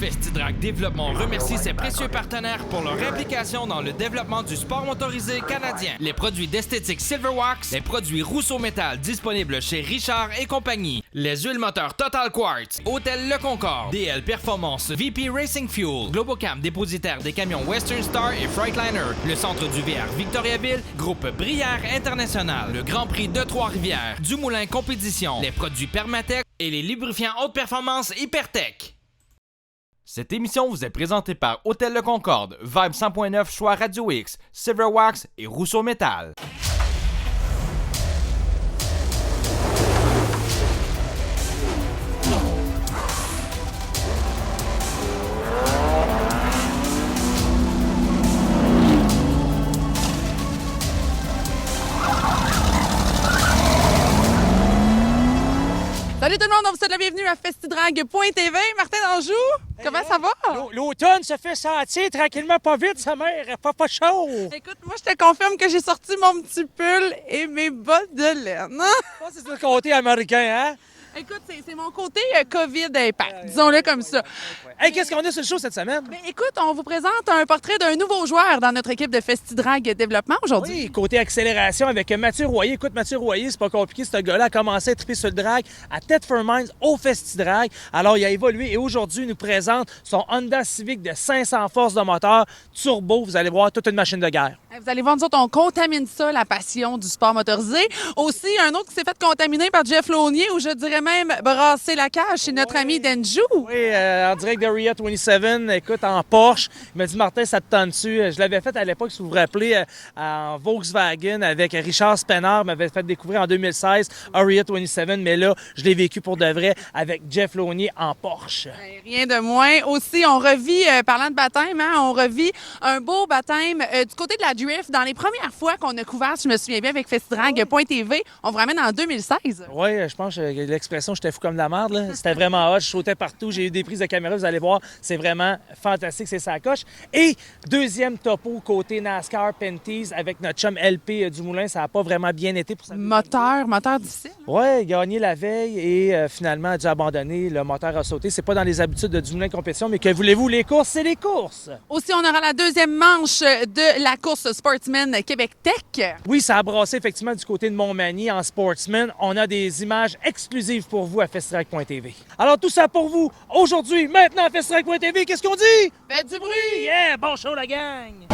Festidrag Développement remercie ses précieux partenaires pour leur implication dans le développement du sport motorisé canadien. Les produits d'esthétique Silverwax, les produits Rousseau Métal disponibles chez Richard et compagnie, les huiles moteurs Total Quartz, Hôtel Le Concorde, DL Performance, VP Racing Fuel, Globocam dépositaire des camions Western Star et Freightliner, le centre du VR Victoriaville, Groupe Brière International, le Grand Prix de Trois-Rivières, Dumoulin Compétition, les produits Permatech et les lubrifiants haute performance Hypertech. Cette émission vous est présentée par Hôtel Le Concorde, Vibe 100.9 Choix Radio X, Silverwax et Rousseau Métal. Salut tout le monde, on vous souhaite la bienvenue à Festidrag.tv. Martin Danjou, comment ça va? L'automne se fait sentir tranquillement, pas vite, sa mère, pas chaud. Écoute, moi je te confirme que j'ai sorti mon petit pull et mes bottes de laine. Ça, c'est le côté américain, hein? Écoute, c'est mon côté COVID impact, disons-le comme ça. Hey, qu'est-ce qu'on a sur le show cette semaine? Ben, écoute, on vous présente un portrait d'un nouveau joueur dans notre équipe de Festidrag Développement aujourd'hui. Oui, côté accélération avec Mathieu Royer. Écoute, Mathieu Royer, c'est pas compliqué, ce gars-là a commencé à triper sur le drag à Thetford Mines au Festidrag. Alors, il a évolué et aujourd'hui, il nous présente son Honda Civic de 500 forces de moteur turbo. Vous allez voir, toute une machine de guerre. Vous allez voir, nous autres, on contamine ça, la passion du sport motorisé. Aussi, un autre qui s'est fait contaminer par Jeff Launier, ou je dirais même brasser la cage chez notre ami Denjou. Oui, en direct de Ria 27, écoute, en Porsche. Il m'a dit, Martin, ça te tente-tu? Je l'avais fait à l'époque, si vous vous rappelez, en Volkswagen avec Richard Spenard, m'avait fait découvrir en 2016 Ria 27, mais là, je l'ai vécu pour de vrai avec Jeff Launier en Porsche. Rien de moins. Aussi, on revit, parlant de baptême, hein, on revit un beau baptême du côté de la drift. Dans les premières fois qu'on a couvert, si je me souviens bien, avec Festidrag.tv, on vous ramène en 2016. Oui, je pense que l'expression « j'étais fou comme de la merde », là, c'était vraiment hot. Je sautais partout, j'ai eu des prises de caméra, vous allez voir, c'est vraiment fantastique, c'est sa coche. Et deuxième topo côté NASCAR Penties avec notre chum LP Dumoulin, ça n'a pas vraiment bien été pour ça. Moteur difficile. Oui, gagné la veille et finalement a dû abandonner. Le moteur a sauté. C'est pas dans les habitudes de Dumoulin Compétition, mais que voulez-vous, les courses, c'est les courses. Aussi, on aura la deuxième manche de la course Sportsman Québec Tech. Oui, ça a brassé effectivement du côté de Montmagny en Sportsman. On a des images exclusives pour vous à Festidrag.tv. Alors tout ça pour vous aujourd'hui, maintenant à Festidrag.tv. Qu'est-ce qu'on dit? Faites du bruit! Yeah! Bon show la gang!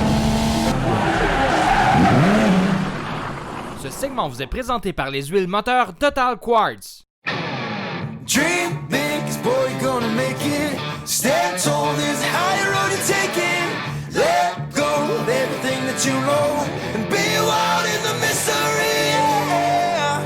Ce segment vous est présenté par les huiles moteurs Total Quartz. Dream big, 'cause boy, you're gonna make it. Stand tall, there's a higher road to take it. Let go of everything that you know and be wild in the mystery. Yeah.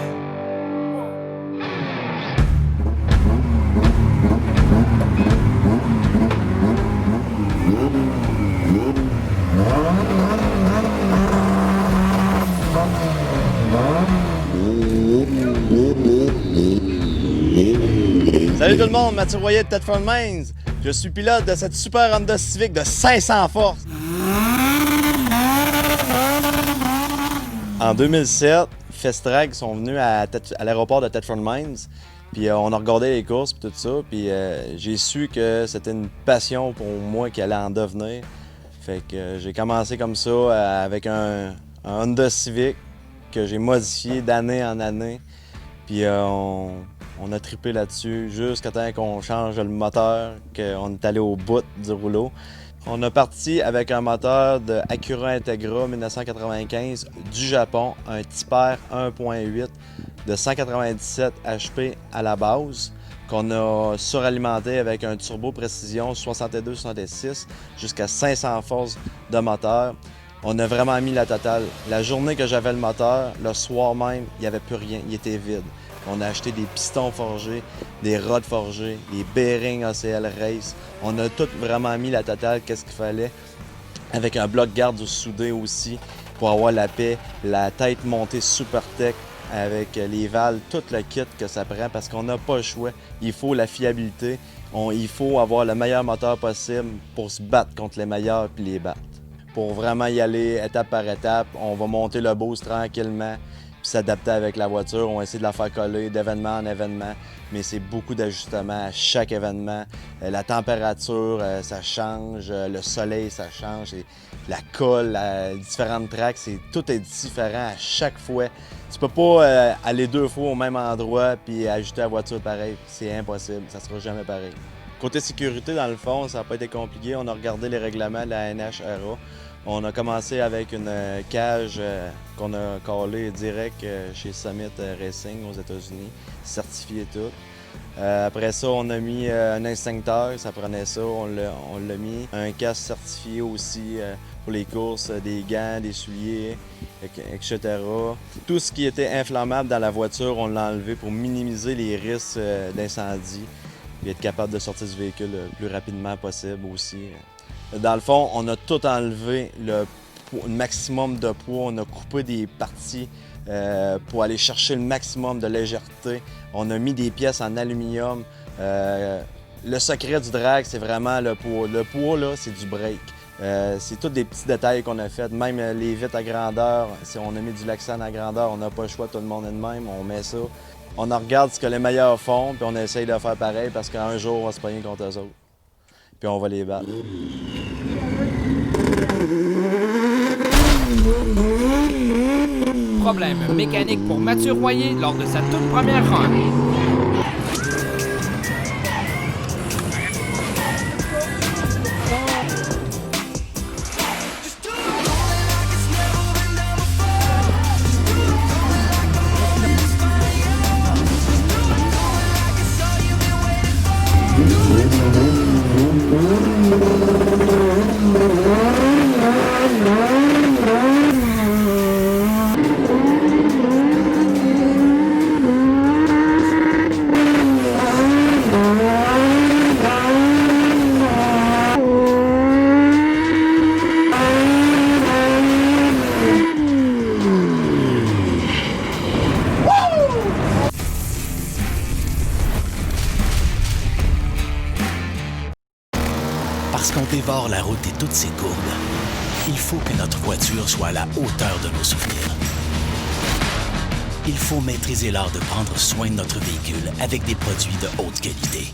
Salut tout le monde, Mathieu Royer de Thetford Mines. Je suis pilote de cette super Honda Civic de 500 forces. En 2007, Festidrag sont venus à l'aéroport de Thetford Mines. Puis on a regardé les courses et tout ça. Puis j'ai su que c'était une passion pour moi qui allait en devenir. Fait que j'ai commencé comme ça avec un Honda Civic que j'ai modifié d'année en année. Puis on a trippé là-dessus jusqu'à temps qu'on change le moteur, qu'on est allé au bout du rouleau. On a parti avec un moteur de Acura Integra 1995 du Japon, un Typer 1.8 de 197 HP à la base, qu'on a suralimenté avec un turbo précision 62-66 jusqu'à 500 forces de moteur. On a vraiment mis la totale. La journée que j'avais le moteur, le soir même, il n'y avait plus rien, il était vide. On a acheté des pistons forgés, des rods forgés, des bearings ACL Race. On a tout vraiment mis la totale, qu'est-ce qu'il fallait, avec un bloc garde soudé aussi pour avoir la paix, la tête montée super tech avec les valves, tout le kit que ça prend parce qu'on n'a pas le choix. Il faut la fiabilité, il faut avoir le meilleur moteur possible pour se battre contre les meilleurs puis les battre. Pour vraiment y aller étape par étape, on va monter le boost tranquillement. s'adapter avec la voiture. On essaie de la faire coller d'événement en événement, mais c'est beaucoup d'ajustements à chaque événement. La température, ça change, le soleil, ça change, et la colle, les différentes tracks, tout est différent à chaque fois. Tu peux pas aller 2 fois au même endroit puis ajuster la voiture pareil. C'est impossible, ça sera jamais pareil. Côté sécurité, dans le fond, ça n'a pas été compliqué. On a regardé les règlements de la NHRA. On a commencé avec une cage qu'on a collée direct chez Summit Racing aux États-Unis, certifié tout. Après ça, on a mis un instincteur, ça prenait ça, on l'a mis. Un casque certifié aussi pour les courses, des gants, des souliers, etc. Tout ce qui était inflammable dans la voiture, on l'a enlevé pour minimiser les risques d'incendie et être capable de sortir du véhicule le plus rapidement possible aussi. Dans le fond, on a tout enlevé, le maximum de poids, on a coupé des parties pour aller chercher le maximum de légèreté. On a mis des pièces en aluminium. Le secret du drag, c'est vraiment le poids. Le poids, là, c'est du break. C'est tous des petits détails qu'on a fait. Même les vitres à grandeur, si on a mis du Lexan à grandeur, on n'a pas le choix, tout le monde est de même, on met ça. On en regarde ce que les meilleurs font, puis on essaye de faire pareil parce qu'un jour, on va se pogner contre eux autres. Puis on va les battre. Problème mécanique pour Mathieu Royer lors de sa toute première run. Parce qu'on dévore la route et toutes ses courbes, il faut que notre voiture soit à la hauteur de nos souvenirs. Il faut maîtriser l'art de prendre soin de notre véhicule avec des produits de haute qualité.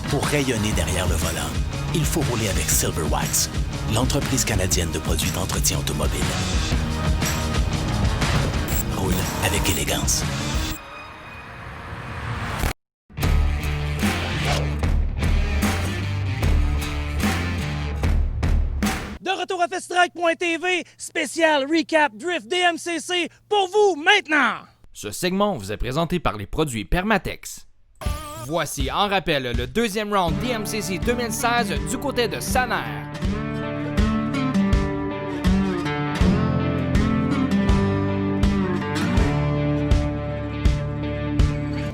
Pour rayonner derrière le volant, il faut rouler avec Silver Wax, l'entreprise canadienne de produits d'entretien automobile. Roule avec élégance. De retour à FestDrag.tv, spécial recap Drift DMCC pour vous maintenant! Ce segment vous est présenté par les produits Permatex. Voici en rappel le deuxième round DMCC 2016 du côté de Saner.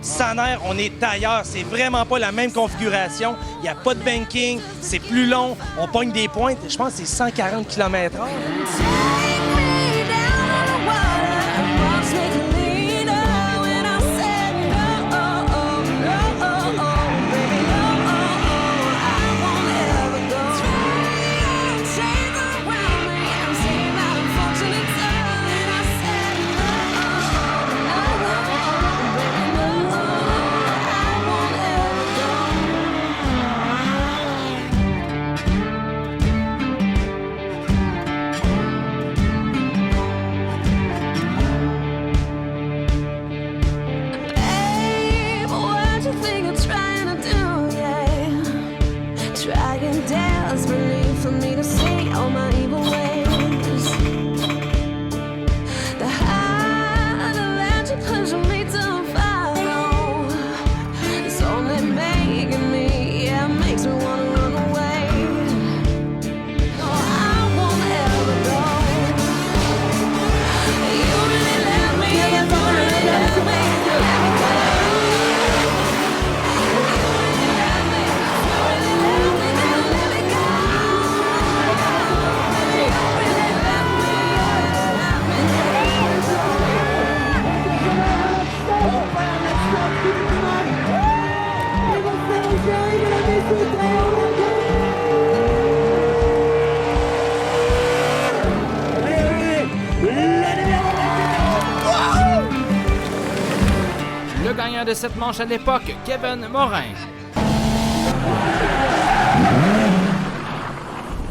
Saner, on est ailleurs, c'est vraiment pas la même configuration. Il n'y a pas de banking, c'est plus long, on pogne des pointes, je pense que c'est 140 km/h. de cette manche à l'époque, Kevin Morin.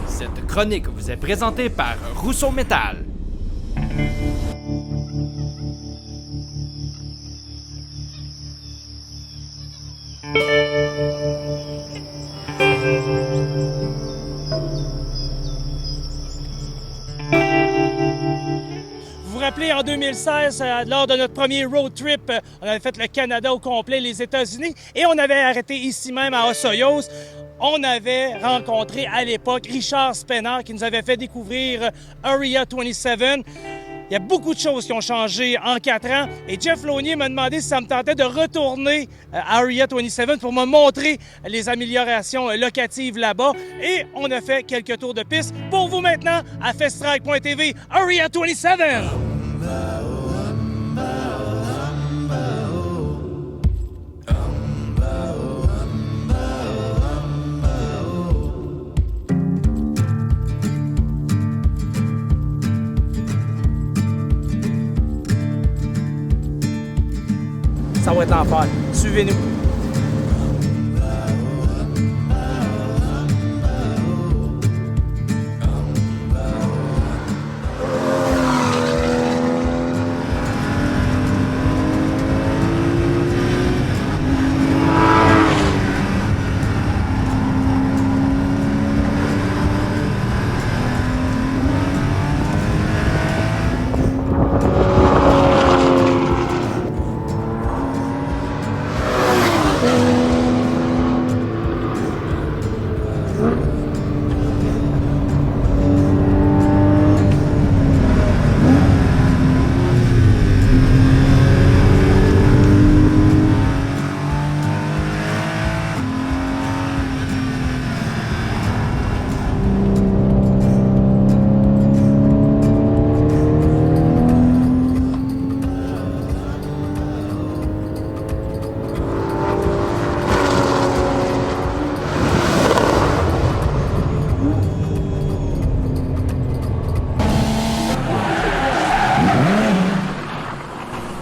Cette chronique vous est présentée par Rousseau Métal. Vous vous rappelez, en 2016, lors de notre premier road trip, on avait fait le Canada au complet, les États-Unis, et on avait arrêté ici même à Osoyoos. On avait rencontré à l'époque Richard Spenard qui nous avait fait découvrir Area 27. Il y a beaucoup de choses qui ont changé en 4 ans. Et Jeff Launier m'a demandé si ça me tentait de retourner à Area 27 pour me montrer les améliorations locatives là-bas. Et on a fait quelques tours de piste pour vous maintenant à festrag.tv, Area 27! Ça va être l'enfer. Suivez-nous.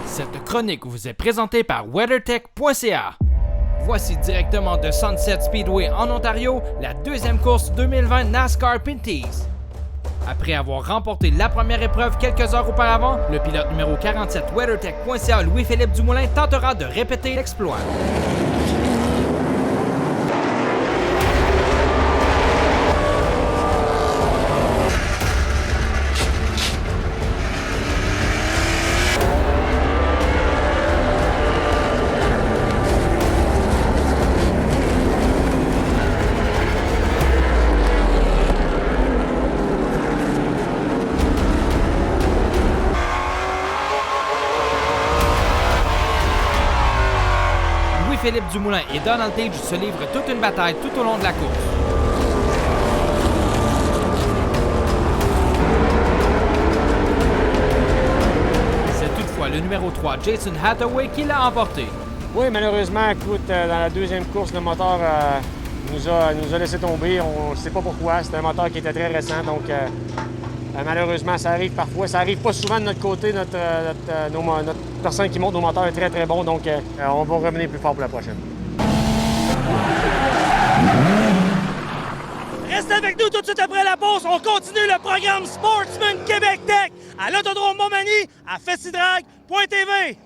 Cette chronique vous est présentée par WeatherTech.ca. Voici directement de Sunset Speedway en Ontario la deuxième course 2020 NASCAR Pinties. Après avoir remporté la première épreuve quelques heures auparavant, le pilote numéro 47 WeatherTech.ca Louis-Philippe Dumoulin tentera de répéter l'exploit. Philippe Dumoulin et Donald Tage se livrent toute une bataille tout au long de la course. C'est toutefois le numéro 3, Jason Hathaway, qui l'a emporté. Oui, malheureusement, écoute, dans la deuxième course, le moteur nous a laissé tomber. On ne sait pas pourquoi. C'était un moteur qui était très récent, donc malheureusement, ça arrive parfois. Ça arrive pas souvent de notre côté. Notre personne qui monte nos moteurs est très, très bon, donc on va revenir plus fort pour la prochaine. Restez avec nous tout de suite après la pause. On continue le programme Sportsman Québec Tech à l'Autodrome Montmagny à festidrag.tv.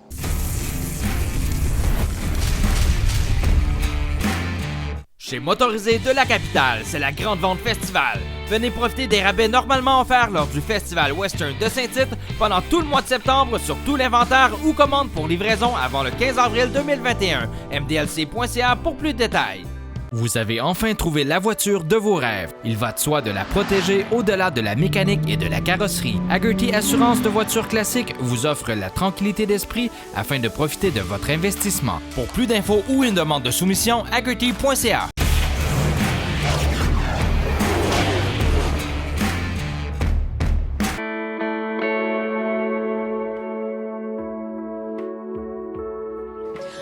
Chez Motorisé de la capitale, c'est la grande vente festival. Venez profiter des rabais normalement offerts lors du Festival Western de Saint-Tite pendant tout le mois de septembre sur tout l'inventaire ou commande pour livraison avant le 15 avril 2021. MDLC.ca pour plus de détails. Vous avez enfin trouvé la voiture de vos rêves. Il va de soi de la protéger au-delà de la mécanique et de la carrosserie. Hagerty Assurance de voitures classiques vous offre la tranquillité d'esprit afin de profiter de votre investissement. Pour plus d'infos ou une demande de soumission, hagerty.ca.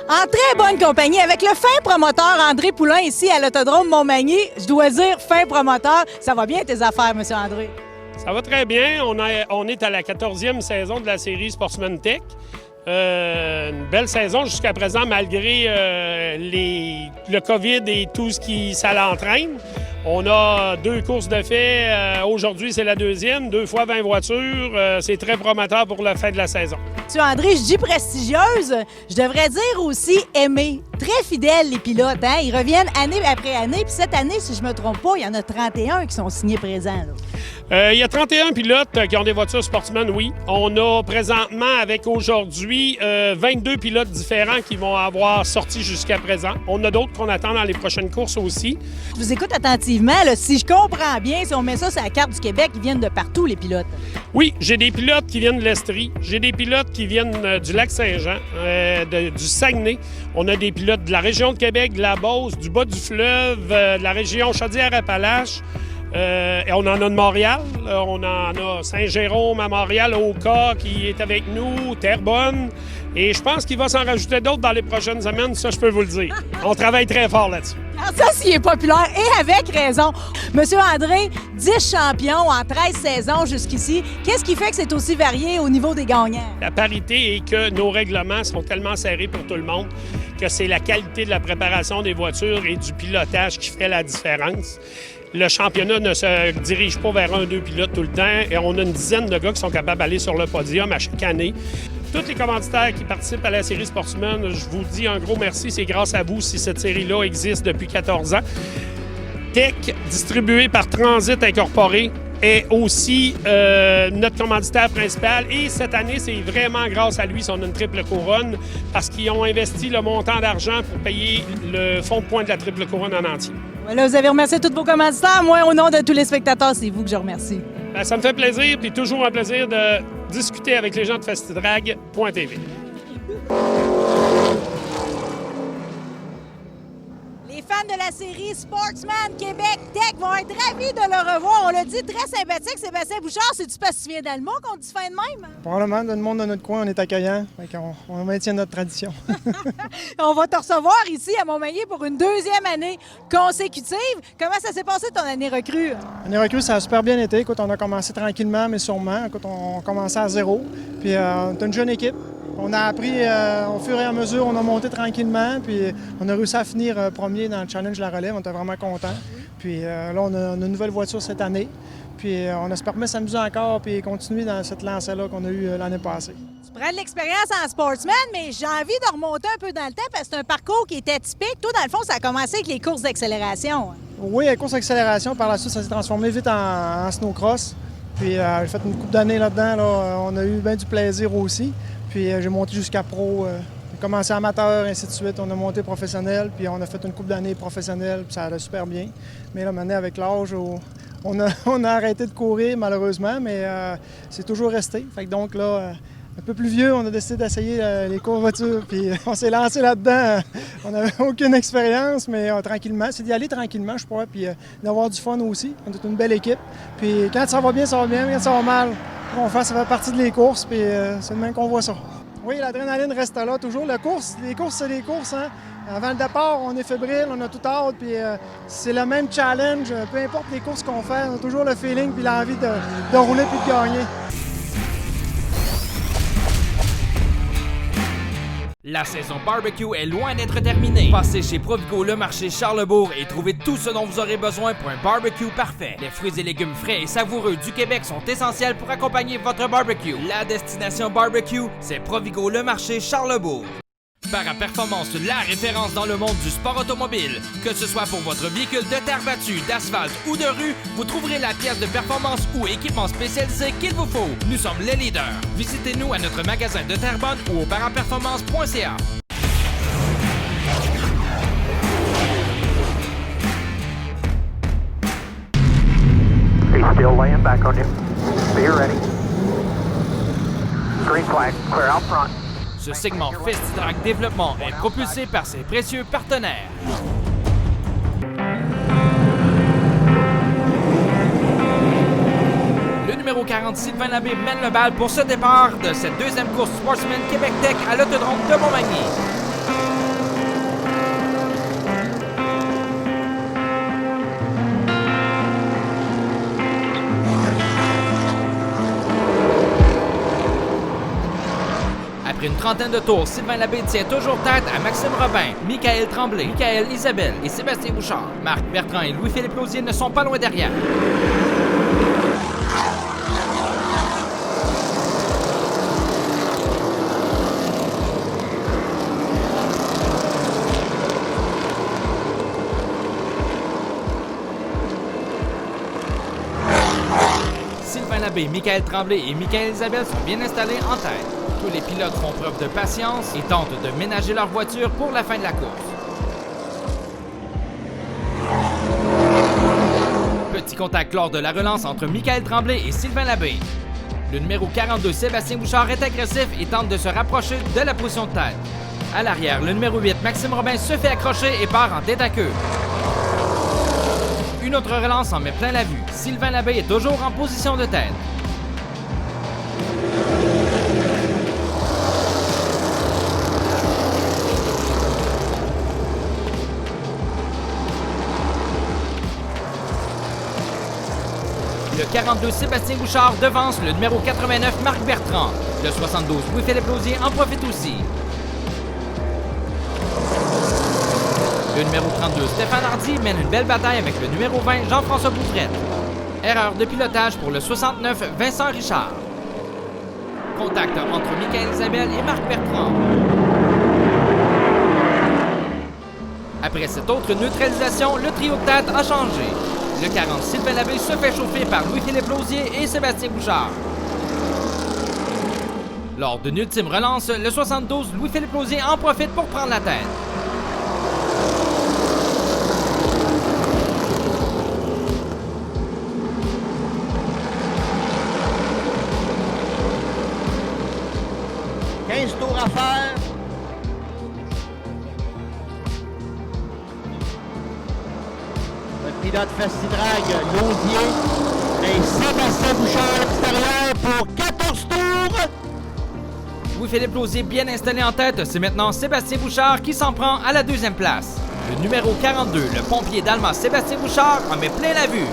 En très bonne compagnie avec le fin promoteur André Poulain ici à l'Autodrome Montmagny. Je dois dire fin promoteur. Ça va bien tes affaires, M. André? Ça va très bien. On est à la 14e saison de la série Sportsman Tech. Une belle saison jusqu'à présent, malgré le COVID et tout ce qui ça l'entraîne. On a 2 courses de fait. Aujourd'hui, c'est la 2e. 2 fois 20 voitures. C'est très prometteur pour la fin de la saison. Tu André, je dis prestigieuse, je devrais dire aussi aimée. Très fidèles, les pilotes, hein? Ils reviennent année après année. Puis cette année, si je me trompe pas, il y en a 31 qui sont signés présents, là. Il y a 31 pilotes qui ont des voitures sportsman, oui. On a présentement, avec aujourd'hui, 22 pilotes différents qui vont avoir sorti jusqu'à présent. On a d'autres qu'on attend dans les prochaines courses aussi. Je vous écoute attentivement. Là. Si je comprends bien, si on met ça sur la carte du Québec, ils viennent de partout, les pilotes. Oui, j'ai des pilotes qui viennent de l'Estrie. J'ai des pilotes qui viennent du Lac-Saint-Jean, du Saguenay. On a des pilotes de la région de Québec, de la Beauce, du bas du fleuve, de la région Chaudière-Appalaches. Et on en a de Montréal, on en a Saint-Jérôme à Montréal, Oka qui est avec nous, Terrebonne. Et je pense qu'il va s'en rajouter d'autres dans les prochaines semaines, ça je peux vous le dire. On travaille très fort là-dessus. Alors ça, s'il est populaire, et avec raison. Monsieur André, 10 champions en 13 saisons jusqu'ici. Qu'est-ce qui fait que c'est aussi varié au niveau des gagnants? La parité est que nos règlements sont tellement serrés pour tout le monde que c'est la qualité de la préparation des voitures et du pilotage qui fait la différence. Le championnat ne se dirige pas vers 1-2 pilotes tout le temps et on a une dizaine de gars qui sont capables d'aller sur le podium à chaque année. Tous les commanditaires qui participent à la série Sportsman, je vous dis un gros merci. C'est grâce à vous si cette série-là existe depuis 14 ans. Tech, distribué par Transit Incorporé, est aussi notre commanditaire principal. Et cette année, c'est vraiment grâce à lui si on a une triple couronne parce qu'ils ont investi le montant d'argent pour payer le fonds de points de la triple couronne en entier. Voilà, vous avez remercié tous vos commanditaires. Moi, au nom de tous les spectateurs, c'est vous que je remercie. Bien, ça me fait plaisir, puis toujours un plaisir de discuter avec les gens de Festidrag.tv. Les fans de la série Sportsman Québec Tech vont être ravis de le revoir. On l'a dit, très sympathique, Sébastien Bouchard. C'est-tu parce que tu viens d'Allemand qu'on dit fin de même? Probablement, dans le monde de notre coin, on est accueillant. On maintient notre tradition. On va te recevoir ici à Montmagny pour une 2e année consécutive. Comment ça s'est passé ton année recrue? L'année recrue, ça a super bien été. Écoute, on a commencé tranquillement, mais sûrement. Écoute, on a commencé à 0. Puis on est une jeune équipe. On a appris au fur et à mesure, on a monté tranquillement, puis on a réussi à finir premier dans le challenge de la relève. On était vraiment contents. Puis là, on a une nouvelle voiture cette année. Puis on espère permis de s'amuser encore et continuer dans cette lancée-là qu'on a eue l'année passée. Tu prends de l'expérience en sportsman, mais j'ai envie de remonter un peu dans le temps parce que c'est un parcours qui était typique. Toi, dans le fond, ça a commencé avec les courses d'accélération. Oui, les courses d'accélération. Par la suite, ça s'est transformé vite en snowcross. Puis j'ai fait une couple d'années là-dedans. Là. On a eu bien du plaisir aussi. Puis j'ai monté jusqu'à pro. J'ai commencé amateur, ainsi de suite. On a monté professionnel, puis on a fait une couple d'années professionnelle, puis ça allait super bien. Mais là, maintenant, avec l'âge, on a arrêté de courir, malheureusement, mais c'est toujours resté. Fait que donc là, un peu plus vieux, on a décidé d'essayer les courses voitures, puis on s'est lancé là-dedans. On n'avait aucune expérience, mais tranquillement. C'est d'y aller tranquillement, je crois, puis d'avoir du fun aussi. On est une belle équipe. Puis quand ça va bien, ça va bien. Quand ça va mal, ça fait partie de les courses, puis c'est le même qu'on voit ça. Oui, l'adrénaline reste là toujours. Les courses, c'est des courses. Hein? Avant le départ, on est fébrile, on a tout hâte, puis c'est le même challenge. Peu importe les courses qu'on fait, on a toujours le feeling puis l'envie de rouler puis de gagner. La saison barbecue est loin d'être terminée. Passez chez Provigo Le Marché Charlebourg et trouvez tout ce dont vous aurez besoin pour un barbecue parfait. Les fruits et légumes frais et savoureux du Québec sont essentiels pour accompagner votre barbecue. La destination barbecue, c'est Provigo Le Marché Charlebourg. Para-Performance, la référence dans le monde du sport automobile. Que ce soit pour votre véhicule de terre battue, d'asphalte ou de rue, vous trouverez la pièce de performance ou équipement spécialisé qu'il vous faut. Nous sommes les leaders. Visitez-nous à notre magasin de Terrebonne ou au paraperformance.ca. He's still laying back on you. Be ready. Green flag, clear out front. Ce segment Festidrag Développement est propulsé par ses précieux partenaires. Le numéro 40, Sylvain Labbé, mène le bal pour ce départ de cette deuxième course Sportsman Québec Tech à l'Autodrome de Montmagny. Après une trentaine de tours, Sylvain Labbé tient toujours tête à Maxime Robin, Michael Tremblay, Michael Isabelle et Sébastien Bouchard. Marc Bertrand et Louis-Philippe Lausier ne sont pas loin derrière. Sylvain Labbé, Michael Tremblay et Michael Isabelle sont bien installés en tête. Tous les pilotes font preuve de patience et tentent de ménager leur voiture pour la fin de la course. Petit contact lors de la relance entre Michael Tremblay et Sylvain Labbé. Le numéro 42, Sébastien Bouchard, est agressif et tente de se rapprocher de la position de tête. À l'arrière, le numéro 8, Maxime Robin, se fait accrocher et part en tête à queue. Une autre relance en met plein la vue. Sylvain Labbé est toujours en position de tête. Le 42, Sébastien Bouchard, devance le numéro 89, Marc Bertrand. Le 72, Louis-Philippe Lausier, en profite aussi. Le numéro 32, Stéphane Hardy, mène une belle bataille avec le numéro 20, Jean-François Boufrette. Erreur de pilotage pour le 69, Vincent Richard. Contact entre Michael Isabelle et Marc Bertrand. Après cette autre neutralisation, le trio de tête a changé. Le 40, Sylvain Labbé, se fait chauffer par Louis-Philippe Lausier et Sébastien Bouchard. Lors d'une ultime relance, le 72, Louis-Philippe Lausier en profite pour prendre la tête. Tours à faire. Le pilote Festidrag, Lausier et Sébastien Bouchard à l'extérieur pour 14 tours. Louis-Philippe Lausier, bien installé en tête, c'est maintenant Sébastien Bouchard qui s'en prend à la deuxième place. Le numéro 42, le pompier d'Alma Sébastien Bouchard, en met plein la vue.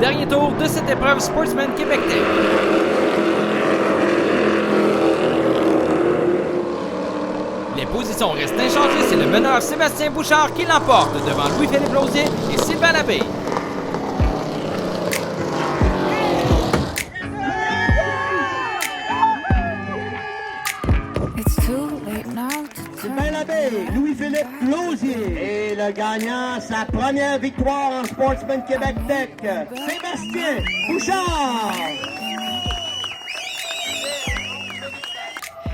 Dernier tour de cette épreuve Sportsman Québec Tech. Les positions restent inchangées, c'est le meneur Sébastien Bouchard qui l'emporte devant Louis-Philippe Lausier et Sylvain Labbé. Sylvain Labbé, Louis-Philippe Lausier. Et le gagnant, sa première victoire en Sportsman Québec Tech, Sébastien Bouchard.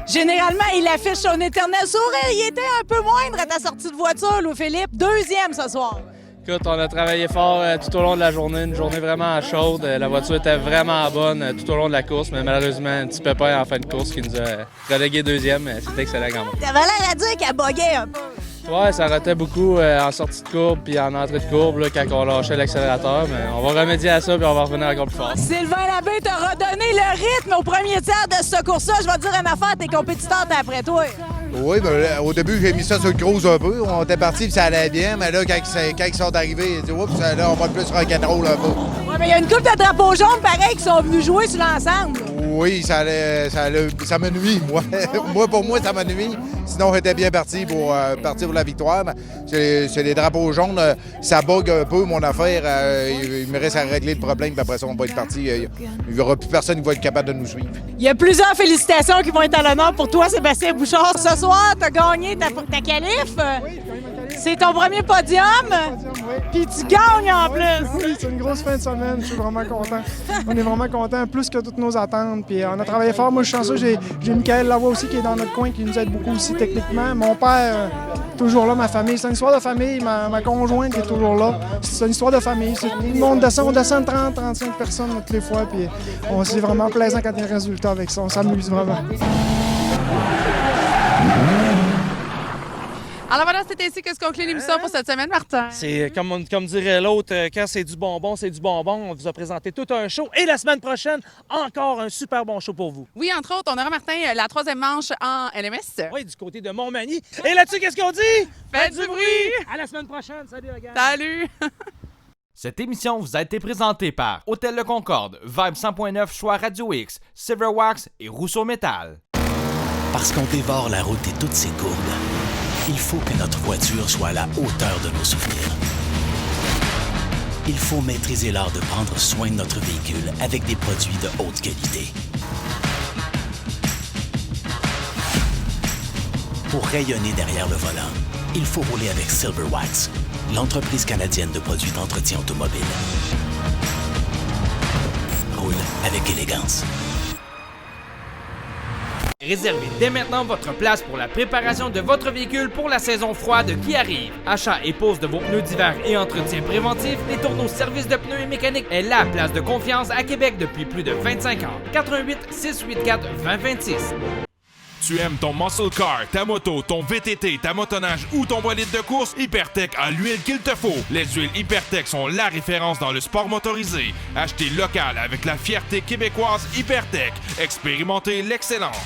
Généralement, il affiche son éternel sourire. Il était un peu moindre à ta sortie de voiture, Louis-Philippe. Deuxième ce soir. Écoute, on a travaillé fort tout au long de la journée, une journée vraiment chaude. La voiture était vraiment bonne tout au long de la course, mais malheureusement, un petit pépin en fin de course qui nous a relégué deuxième, mais c'était excellent quand même. T'avais l'air à dire qu'elle boguait un peu. Ouais, ça ratait beaucoup en sortie de courbe puis en entrée de courbe là, quand on lâchait l'accélérateur, mais on va remédier à ça puis on va revenir encore plus fort. Sylvain Labbé t'a redonné le rythme au premier tiers de ce cours-là. Je vais te dire une affaire, tes compétiteurs t'es après toi. Oui, ben, au début, j'ai mis ça sur le cruise un peu. On était parti puis ça allait bien, mais là, quand ils sont arrivés, oups, là, on va plus rock'n'roll un peu. Oui, mais il y a une couple de drapeaux jaunes pareil qui sont venus jouer sur l'ensemble. Oui, ça me nuit, moi. Pour moi, ça me nuit. Sinon, j'étais bien parti pour partir pour la victoire. C'est les drapeaux jaunes, ça bug un peu mon affaire. Il me reste à régler le problème, puis après ça, on va être parti. Il n'y aura plus personne qui va être capable de nous suivre. Il y a plusieurs félicitations qui vont être à l'honneur pour toi, Sébastien Bouchard. Ce soir, tu as gagné ta qualif. Oui, c'est ton premier podium. Puis tu gagnes en plus. Oui, c'est une grosse fin de semaine. Je suis vraiment content. On est vraiment content, plus que toutes nos attentes. Puis on a travaillé fort. Moi, je suis chanceux. J'ai Michael Lavoie aussi qui est dans notre coin, qui nous aide beaucoup aussi techniquement. Mon père, toujours là, ma famille. C'est une histoire de famille. Ma conjointe qui est toujours là. C'est une histoire de famille. On descend de 30-35 personnes toutes les fois. Puis c'est vraiment plaisant quand il y a un résultat avec ça. On s'amuse vraiment. Alors voilà, c'est ainsi que se conclut l'émission pour cette semaine, Martin. C'est comme dirait l'autre, quand c'est du bonbon, c'est du bonbon. On vous a présenté tout un show. Et la semaine prochaine, encore un super bon show pour vous. Oui, entre autres, on aura, Martin, la 3e manche en LMS. Oui, du côté de Montmagny. Et là-dessus, qu'est-ce qu'on dit? Faites du bruit! À la semaine prochaine. Salut, la gang! Salut! Cette émission vous a été présentée par Hôtel Le Concorde, Vibe 100.9 Choix Radio X, Silverwax et Rousseau Métal. Parce qu'on dévore la route et toutes ses courbes, il faut que notre voiture soit à la hauteur de nos souvenirs. Il faut maîtriser l'art de prendre soin de notre véhicule avec des produits de haute qualité. Pour rayonner derrière le volant, il faut rouler avec Silverwax, l'entreprise canadienne de produits d'entretien automobile. Roule avec élégance. Réservez dès maintenant votre place pour la préparation de votre véhicule pour la saison froide qui arrive. Achat et pose de vos pneus d'hiver et entretien préventif, les Tourneaux Service de pneus et mécanique est la place de confiance à Québec depuis plus de 25 ans. 88 684 2026. Tu aimes ton muscle car, ta moto, ton VTT, ta motoneige ou ton bolide de course? Hypertech a l'huile qu'il te faut. Les huiles Hypertech sont la référence dans le sport motorisé. Achetez local avec la fierté québécoise Hypertech. Expérimentez l'excellence.